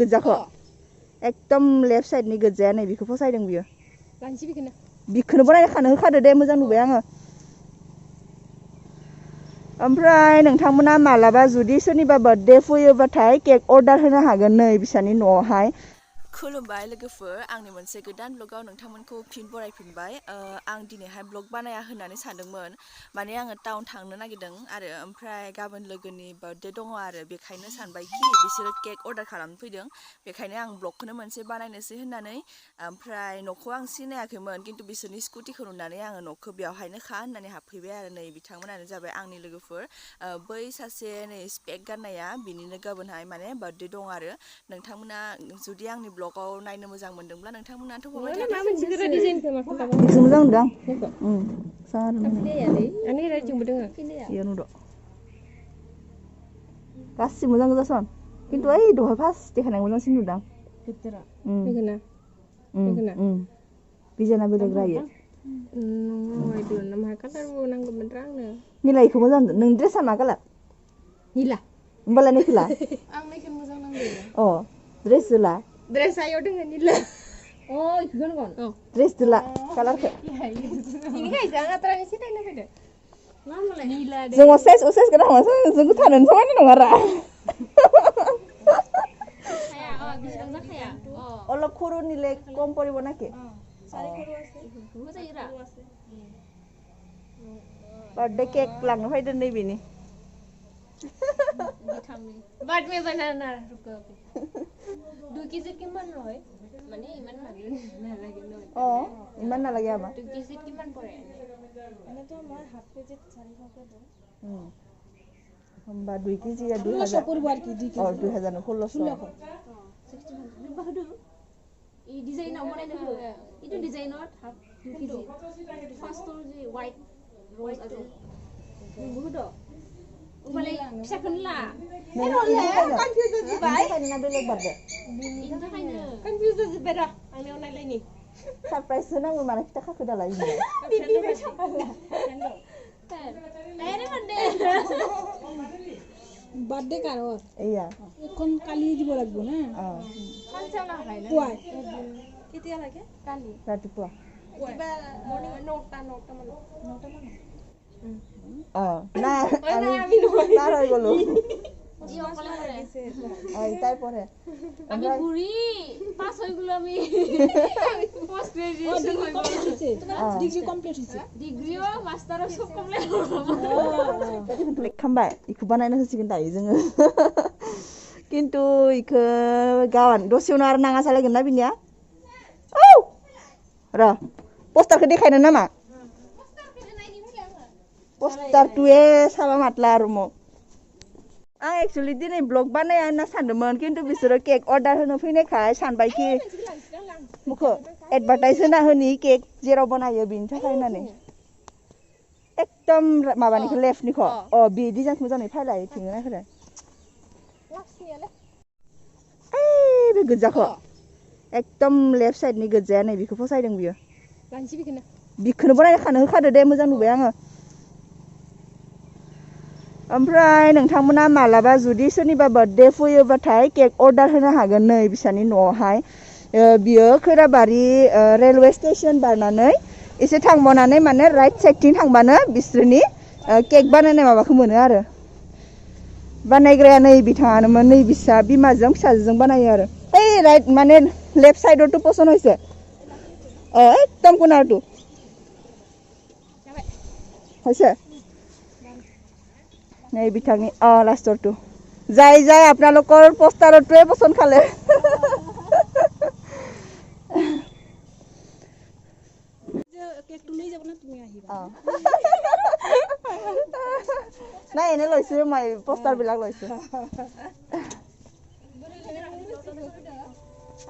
गोजाखौ एकदम लेफ्ट साइडनि गोजाया नै बेखौ फसायदों बियो बिखौनो बनायखानो होखादो दे मोजां नुबाय आङो ओमफ्राय नोंथांमोना मालाबा जुदि सोरनिबा बार्थडे फैयोबाथाय केक अर्डार होनो हागोन नै बिसानि न'आवहाय खुलुमबाय लोगोफोर आंनि मोनसे गोदान ब्लगाव नोंथांमोनखौ फिन बरायफिनबाय आं दिनैहाय ब्लग बानाया होननानै सानदोंमोन माने आङो टाउन थांनो नागिरदों आरो ओमफ्राय गाबोन लोगोनि बार्थडे दङ आरो बेखायनो सानबायखि बिसोरो केक अर्डार खालामनो फैदों बेखायनो आं ब्लगखौनो मोनसे बानायनोसै होननानै ओमफ्राय न'खौ आं सिनायाखैमोन खिन्थु बिसोरनि स्कुटिखौ नुनानै आङो न'खौ बेवहायनो खा होननानै हाबफैबाय आरो नै बिथांमोनानो जाबाय आंनि लोगोफोर बै सासे नै स्पेक गाननाया बिनिनो गाबोनहाय माने बार्थडे दं आरो नोंथांमोना जुदि आंनि ब्लगाव नायनो मोजां मोनदोंब्ला नोंथांमोनाथ' हरबाय थादो मोजां नुदों गासिबो मोजां गोजासन खिन्थु ओइ दहाय फार्स्ट देखायनाय मोजांसिन नुदां बिजाना बेलेग रायो निलायखौ मोजां नों ड्रेसा मा कालार निला होमबालाय नैखौला आं नैखौ मोजां नांदो ड्रेस जोला ड्रेस आयाव दोङो निला इखो गानगोन ड्रेस जोला कालारखौ इनिखायसो आं आत्रानि सिनायनो फैदो जों साइज गोनां जोंखौ थानोनो समायनाय नङा रा অলপ সৰু নিলে কম পৰিব নাকি বাৰ্থডে কেক লাंनो फैदों नै बेनि बाद में बनाना रुको 2 केजी কিমান হয় মানে ইমান নালাগে ইমান নালাগে আমাৰ 2 কেজি কিমান পৰে মানে তো মই হাফ কেজি 400 কে দিম होमबा 2 केजी 2000 পড়ব আর কি 2 केजी 2000 1600 বাহুদু এই ডিজাইনাও বানাইনো ইটো ডিজাইনত হাফ 2 केजी ফার্স্টৰ যে হোয়াইট রোজ আছে বহুদো ওবালে পিছাখনলা কনফিউজ যাবাই না বেলেগ বাদে ইনটা খাইनो কনফিউজ যাবে रा आंनियाव नायलायनि सरप्राइज होनांगौ माने फिथा खाखो दालाय बिदि বাৰ্থডে কারো এইয়া এখন কালি দিব লাগব না কালচাও না খাই না পুৱাই কেতিয়া লাগে কালি ৰাতিপুৱা কিবা মৰ্নিং 9টা মান না আমি পাৰ হৈ গলো জি অকলে লাগিছে তাই পঢ়ে আমি বুঢ়ী পাস হৈ গলো আমি পোস্ট গ্রাজুয়েশন হৈ গলো ডিগ্রি কমপ্লিট হইছে ডিগ্রিও মাস্টারও সব কমপ্লিট लेखांबाय इखौ बानायनो होसिगोन दायो जोङो किन्तु इखौ गावान दसेयावनो आरो नाङा जालायगोन ना बिनिया औ र पोस्टारखौ देखायनो नामा पोस्टार तुए साबा मातला रुमो आं एक्चुअली दिनै ब्लग बानाया होनना सानदोंमोन किन्तु बिसोरो केक अर्डार होनो फैनायखाय सानबायखि मुखौ एडभार्टाइज होना होनि केक जेराव बनायो बिनि थाखाय होननानै एकदम माबानिखौ लेफ्टनिखौ बे डिजाइनखौ मोजाङै फायलाय थिङो नायखौलाय बे गोजाखौ एकदम लेफ्ट साइडनि गोजाया नै बेखौ फसायदों बियो बिखौनो बनायखानो होखादो दे मोजां नुबाय आङो ओमफ्राय नोंथांमोना मालाबा जुदि सोरनिबा बार्थडे फैयोबाथाय केक अर्डार होनो हागोन नै बिसानि न'आवहाय बियो खैराबारि रेलवे स्टेशन बारनानै एसे थांबावनानै माने राइट साइडथिं थांबानो बिसोरनि केक बानायनाय माबाखौ मोनो आरो बानायग्राया नै बिथाङानोमोन नै बिसा बिमाजों फिसाजोजों बानायो आरो ओइ राइट माने लेफ्ट साइडआवथ' पसन हयसे एकदम कोनारटु हयसे नै बिथांनि लास्टरटु जाय আপোনালোকৰ পোষ্টাৰটোৱে পছন্দ খালে কেকটো লৈ যাব না তুমি আহিবা নাই এনে লৈছো মই পোষ্টাৰ বিলাক লৈছো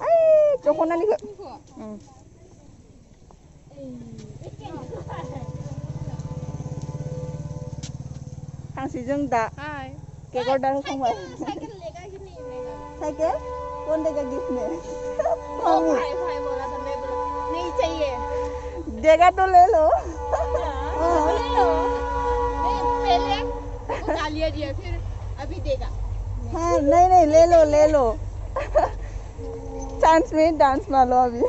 এই দখনানিखौ थांसै जों दा केक अर्डार होखांबाय साइकेल कौन देगा गिफ्ट में भाई बोला था मैं बोला नहीं चाहिए देगा तो ले लो ले लो नहीं पहले उठा लिया फिर अभी देगा हाँ नहीं ले लो चान्स में डांस मालो अभी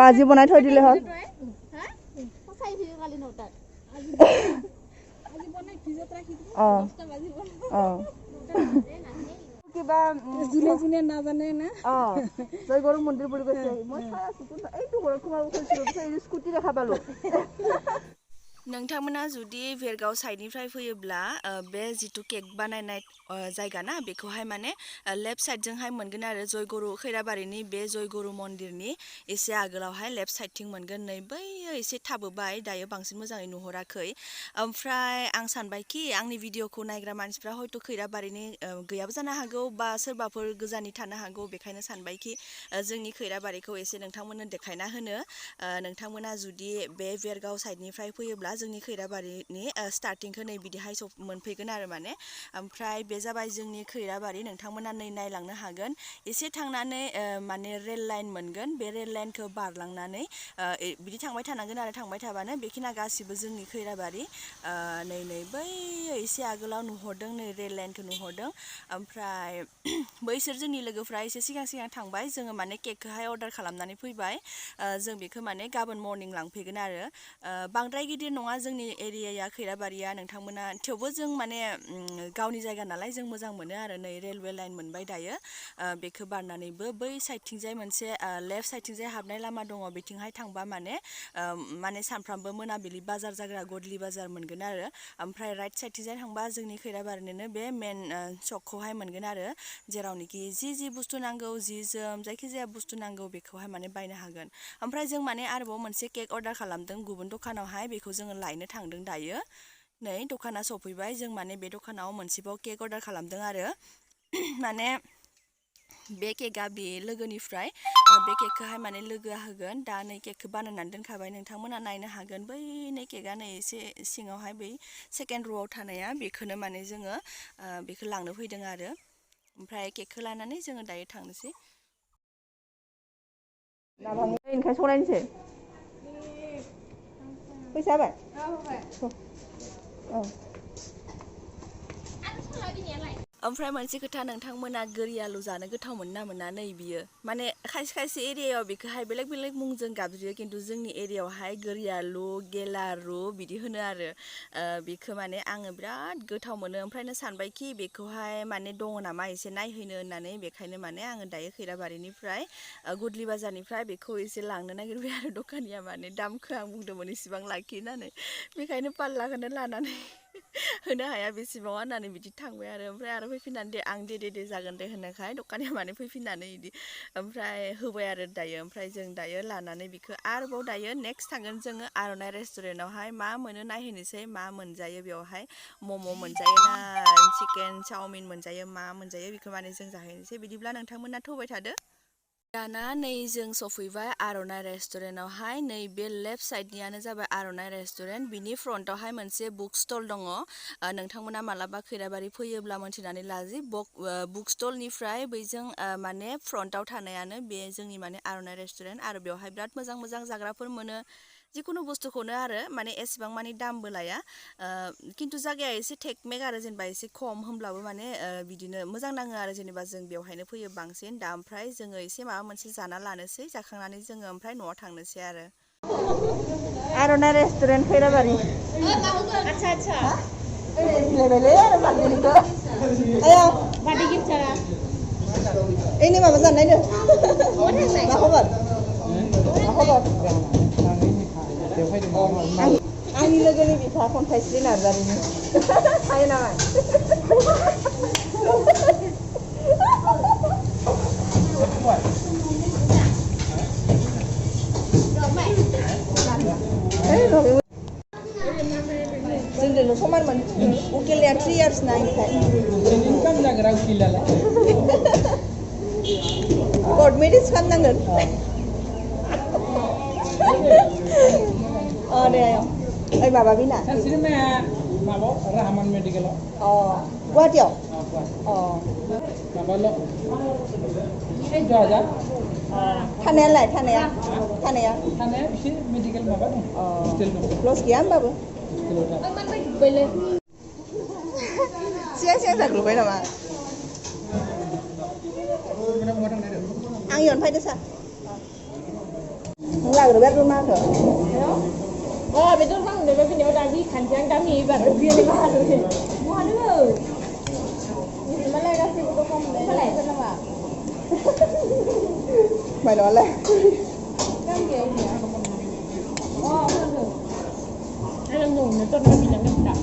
আজি বনাই থৈ দিলে হ'ল কিবা জুনে জুনে নাজানে না জয় গৰু মন্দিৰ বুলি কৈছে মই চাই আছো এইটো ঘৰত সোমাব খুজিছিলো স্কুটি দেখা পালো नोंथांमोना जुदि भेरगाव साइडनिफ्राय फैयोब्ला बे जितु केक बानायनाय जायगा ना बेखौहाय माने लेफ्ट साइडजोंहाय मोनगोन आरो जयगुरु खैराबारिनि बे जयगुरु मन्दिरनि एसे आगोलावहाय लेफ्ट साइडथिं मोनगोन नै बै एसे थाबोबाय दायो बांसिन मोजाङै नुहराखै ओमफ्राय आं सानबायखि आंनि भिडिअखौ नायग्रा मानसिफ्रा हयथ' खैराबारिनि गैयाबो जानो हागौ बा सोरबाफोर गोजाननि थानो हागौ बेखायनो सानबायखि जोंनि खैराबारिखौ एसे नोंथांमोननो देखायना होनो नोंथांमोना जुदि बे भेरगाव साइडनिफ्राय फैयोब्ला जोंनि खैराबारिनि स्टार्टिंखौ नै बिदिहाय मोनफैगोन आरो माने ओमफ्राय बे जाबाय जोंनि खैराबारि नोंथांमोना नै नायलांनो हागोन एसे थांनानै माने रेल लाइन मोनगोन बे रेल लाइनखौ बारलांनानै बिदि थांबाय थानांगोन आरो थांबाय थाबानो बेखिना गासिबो जोंनि खैराबारि नै नै बै एसे आगोलाव नुहरदों नै रेल लाइनखौ नुहरदों ओमफ्राय बैसोर जोंनि लोगोफ्रा एसे सिगां सिगां थांबाय जोङो माने केकखौहाय अर्डार खालामनानै फैबाय जों बेखौ माने गाबोन मर्निं लांफैगोन आरो बांद्राय गिदिर नङा जोंनि एरियाया खैराबारिया नोंथांमोना थेवबो जों माने गावनि जायगा नालाय जों मोजां मोनो आरो नै रेलवे लाइन मोनबाय दायो बेखौ बारनानैबो बै साइडथिंजाय मोनसे लेफ्ट साइडथिंजाय हाबनाय लामा दङ बिथिंहाय थांबा माने सानफ्रामबो मोनाबिलि बाजार जाग्रा गदलि बाजार मोनगोन आरो ओमफ्राय राइट साइडथिंजाय थांबा जोंनि खैराबारिनिनो बे मेन सकखौहाय मोनगोन आरो जेरावनोखि जि बुस्थु नांगौ जि जोम जायखिजाया बुस्थु नांगौ बेखौहाय माने बायनो हागोन ओमफ्राय जों माने आरोबाव मोनसे केक अर्डार खालामदों गुबुन दखानावहाय बेखौ जोङो लायनो थांदों दायो नै दखाना सफैबाय जों माने बे दखानाव मोनसेबाव केक अर्डार खालामदों आरो माने बे केकआ बे लोगोनिफ्राय बे केकखौहाय माने लोगोआ होगोन दा नै केकखौ बानायनानै दोनखाबाय नोंथांमोना नायनो हागोन बै नै केकआ नै एसे सिङावहाय बै सेकेन्ड र'आव थानाया बेखौनो माने जोङो बेखौ लांनो फैदों आरो ओमफ्राय केकखौ लानानै जोङो दायो थांनोसै ओंखाय सरायनोसै फैसा होबाय ओमफ्राय मोनसे खोथा नोंथांमोना गोरि आलु जानो गोथाव मोनो ना मोना नै बियो माने खायसे खायसे एरियायाव बेखौहाय बेलेग बेलेग मुंजों गाबज्रियो खिन्थु जोंनि एरियायावहाय गोरि आलु गेलारु बिदि होनो आरो बेखौ माने आङो बिराद गोथाव मोनो ओमफ्रायनो सानबायखि बेखौहाय माने दङ नामा एसे नायहैनो होननानै बेखायनो माने आङो दायो खैराबारिनिफ्राय गुदलि बाजारनिफ्राय बेखौ एसे लांनो नागिरबाय आरो दखानिया माने दामखौ आं बुंदोंमोन इसिबां लाखि होननानै बेखायनो पाल्लाखौनो लानानै होनो हाया बेसेबां होननानै बिदि थांबाय आरो फैफिननानै आं दे जागोन दे होनोखाय दखानिया माने फैफिननानै बिदि ओमफ्राय होबाय आरो दायो ओमफ्राय जों दायो लानानै बिखौ आरोबाव दायो नेक्स्ट थांगोन जोङो आर'नाइ रेस्टुरेन्टावहाय मा मोनो नायहैनोसै मा मोनजायो बेवहाय मम' मोनजायो ना चिकेन चावमिन मोनजायो मा मोनजायो बेखौ माने जों जाहैनोसै बिदिब्ला नोंथांमोना थौबाय थादो दाना नै जों सफैबाय आर'नाइ रेस्टुरेन्टावहाय नै बे लेफ्ट साइडनियानो जाबाय आर'नाइ रेस्टुरेन्ट बिनि फ्रन्टावहाय मोनसे बुक स्टल दङ नोंथांमोना मालाबा खैराबारि फैयोब्ला मोनथिनानै ला जि बुक स्टलनिफ्राय बैजों माने फ्रन्टाव थानायानो बे जोंनि माने आर'नाइ रेस्टुरेन्ट आरो बेवहाय बिराद मोजां मोजां जाग्राफोर मोनो जिखुनु बुस्थुखौनो आरो माने एसेबां माने दामबो लाया खिन्थु जायगाया एसे टेकमेक आरो जेनेबा एसे खम होमब्लाबो माने बिदिनो मोजां नाङो आरो जेनेबा जों बेवहायनो फैयो बांसिन दा ओमफ्राय जोङो एसे माबा मोनसे जाना लानोसै जाखांनानै जोङो ओमफ्राय न'आव थांनोसै आरो आर'नाइ रेस्टुरेन्ट खैराबारि आच्छा मिलायबायलै आरो बान्देनिखौ आया बार्डे गिफ्ट सारा एनि माबा जानाय नो मा खबर आंनि लोगोनि बिफा खन्थाइस्रि नार्जारिनि थायो नामा जोंजोंनो समानमोन उकिलनिया 3 years ना इनकाम जाग्रा उकिलालाय कर्ट मेरेज खालामनांगोन दे ओइ माबा बिना माबायाव राहामान मेडिकेलाव गुवाहाटियाव माबाल' 14,000 थानायालाय थानाया एसे मेडिकेल माबा दं लस गैया होमबाबो yang जाग्रोबाय नामा आं इयावनो फैदो सा नों लाग्रोबाय आरो माखो बेदर फांनोबो बिनियाव दा बि खानजां गामि एबार बियो मा खालामो बहानो मालाय गासैबो खम मोनलाय नामा माइलाय गामिया इनिया होनो आं न'नो जन्म बिनांगोन दा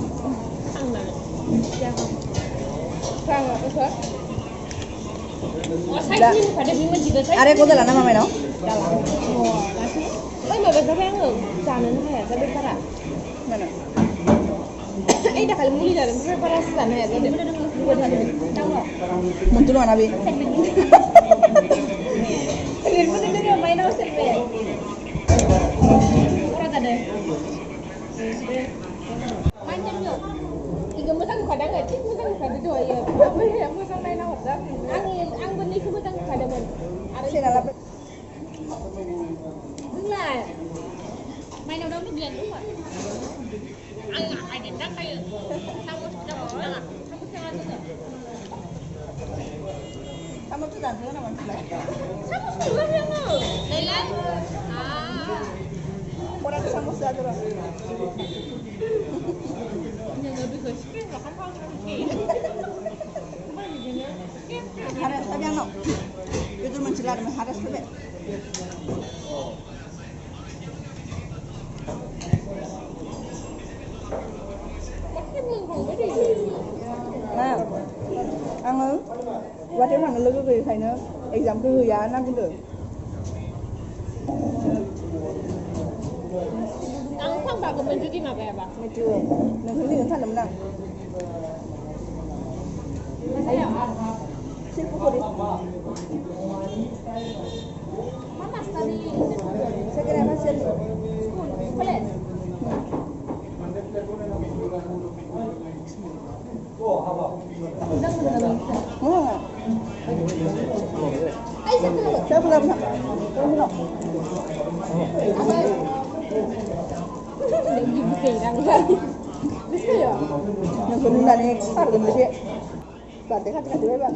थांनानै आरे को जाला nama maino माबा जाबाय आङो जानोनो हाया जाबाय बारा mana ओइ दाखालि मुलि जादों ओमफ्राय बारासो जानो हाया जादों muntu no nabi लिरबोदों दोङो माइनाव सेरबाय ora जादों माइनाव इखौ मोजां नुखादों आङो थिग मोजां नुखादों दहायो ओमफ्राय मोजां नायना हरदों आंबो नैखौ मोजां नुखादोंमोन आरो सेनाला नोंलाय माइनाव दाव लुबैया दंमोन आं आखाइजों दांखायो सामस दांखायो सामस दाङा जोङो kamu tuh dansa nama nilai सामस नुवाखै आङो नैलाय orang tuh sama saja orang नोङो बेखौ screen खालामखां harus tapi yang no itu mencela harus lebih nah आङो गुवाहाटीयाव थांनो लोगो गैयैखायनो एग्जामखौ होया होनना बुंदों आं थांफागौमोन जुदि माबायाबा मिथियो नोंखौ लिंनो सानदोंमोन आं सिलपुखुरि मा मास्टारनि सेकेन्ड हाफ सेल school college saya pulang bisa ya yang penundaan ini harga gede berarti hati-hati bang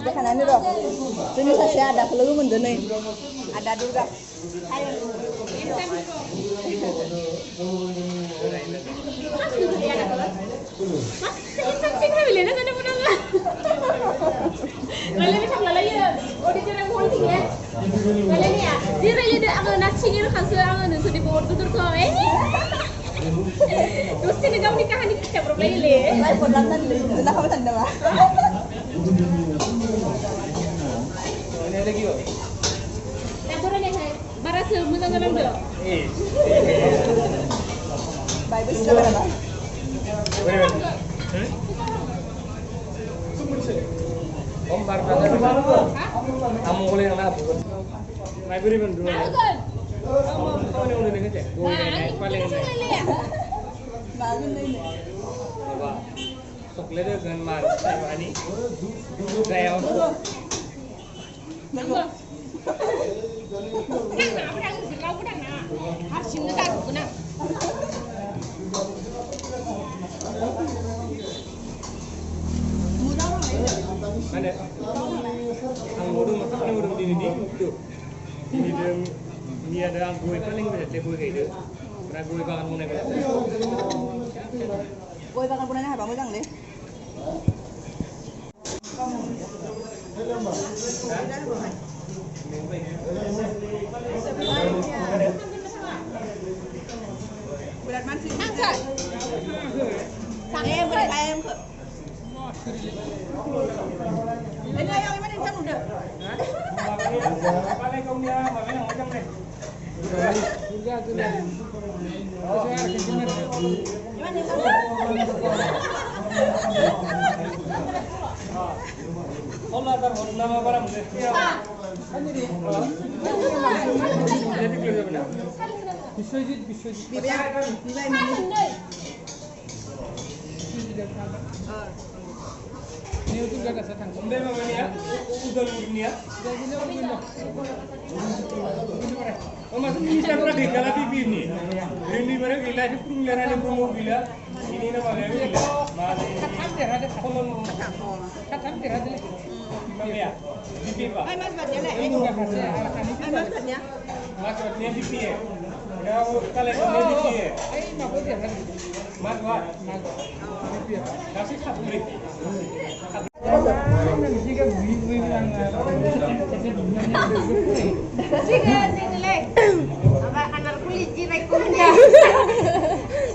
jangan ini dong ini saya ada kalau mendenai ada durga Kalian bisa ngelala ya, oh di jalan holding ya. Kalian ya, di raya ada aku nacingin kasih aku nusu di bawah tutur kau ini. Terus sini kamu nikahan di kita berapa ile? Saya pulang tadi, sudah kamu tanda mah. Ini lagi yo. Takuran yang baras menang-menang dong. Baik betul berapa? Om barang kamu boleh yang apa? Mai beri bantu. Kamu ni udah dengar je. Gue paling naik. Bagus ini. Apa? Soklet dengan mar, saya ani. Saya Bagus. Orang sih kau udah nak, harus ini tak guna. Mana? Ang urung masak ni urung di tu. Ini dem ni ada ang gue paling banyak gue kayak itu. Karena gue bahkan mau naik. Gue bakal punanya apa mau deh. Berat man sih. Angkat. Saya boleh kayak ke. Ini yang mana yang udah? Paling kau ni apa yang macam ni? Sudah. Saya akan kena. Allah tar nama barang deh. Jadi kelihatan benar. Biswajit. Bibi ini. Ini untuk jaga satang. Sampai mana ni ya? Udah ni ya? Oh masuk kita pernah di jalan TV ni. Ini mana gila itu pun jalan yang promo gila. ini namanya gila. Mari. Kacang merah deh. Gimana ya? Pipi pak. Ay, mas batnya lah. Ay, mas batnya. Mas batnya pipi ya. Kau kalian ini pipi ya. Ay, mas batnya. Mas wat. Kasih satu beri. Jika sini leh. Anak kulit jirai kunya.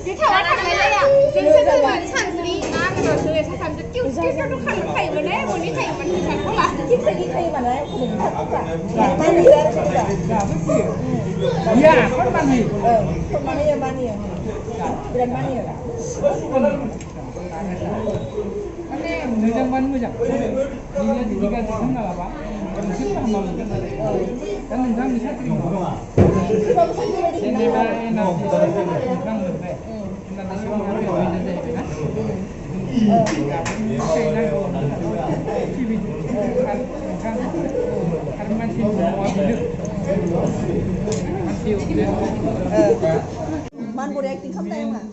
Dia tahu apa ya? Sini buat santri. Nah, kalau sudah santri kita tuh kan kayak mana? Ini kayak mana? Sekolah. Kita ini kayak mana? Mandi ya. Iya, kon mandi. Kon mandi ya mandi ya. Bulan mandi ya. Ane, nujang ban mujang. Dia juga di sana lah pak. Mesti paham kan? Kan nujang bisa terima. Ini bah enak di nujang berbe. Nanti siapa yang mau ini deh kan? Saya nak TV kan masih mau hidup. Masih udah. Man boleh acting kamu tak yang mana?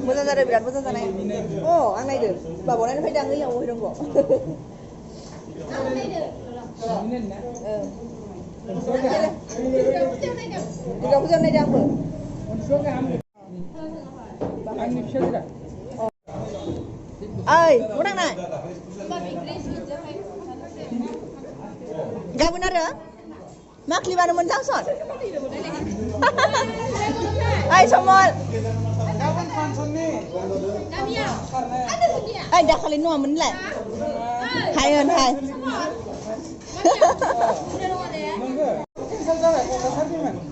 Muzan zara berat muzan zara. Oh, ang naik deh. Babonnya nampai dangi yang mau hidung kok. Tiga puluh naik apa? Ay, kurang naik. Gak benar ya? Mak lima nomor jangson. Ay, somol. Ay, dah kali nuah menilai. Hai an hai.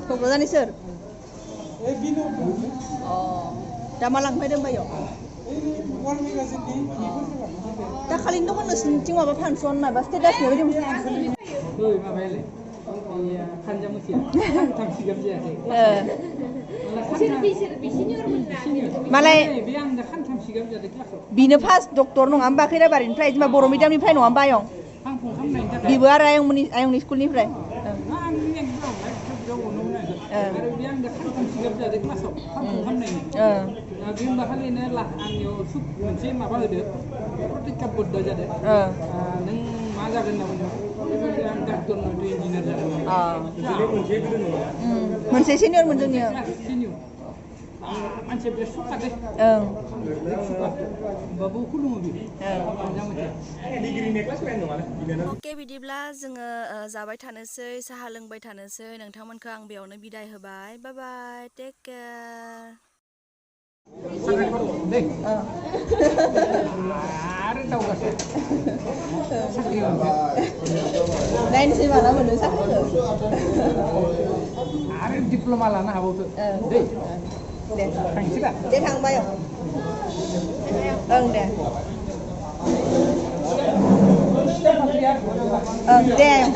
Pembuatan ni sir. Oh, dah malang pada bayo. Dah kali tu kan cuma apa panson mah, pasti dah semua macam. Tuh, ma beli. Iya, kan jamu sih. Kan sigap sih. Malay biang dah kan sigap jadi kelas. bina pas doktor nong amba Khoirabari ni fly, cuma boro medium ni fly nong amba yong. Hang pun kan naik dah. Bibu ara yang ni school ni fly. Hang ni yang tahu, kan jauh nong naik. Kalau biang dah kan sigap jadi kelas. Hang pun kan naik. Biang bahkan ini lah angyo sub mencem apa itu. Seperti kabut dah jadi. Neng maga kena punya. Biang doktor itu engineer jadi. Jadi kunci itu nih. Mense senior mendunia. Senior. Macam dia suka deh. Suka. Babu kulu mobil. Jamu sih. Di green necklace kan mana? Oke, bidiब्ला जोङो जाबाय थानोसै साहा लोंबाय थानोसै नोंथांमोनखौ आं बेयावनो बिदाय होबाय bye bye take care Deh. Ada tahu gak sih? Sakit. Lain sih mana menurut sakit tuh? Ada diploma lah nah tuh. Deh. Thằng chứ ạ. Đến thằng bay không? Nè. Đen.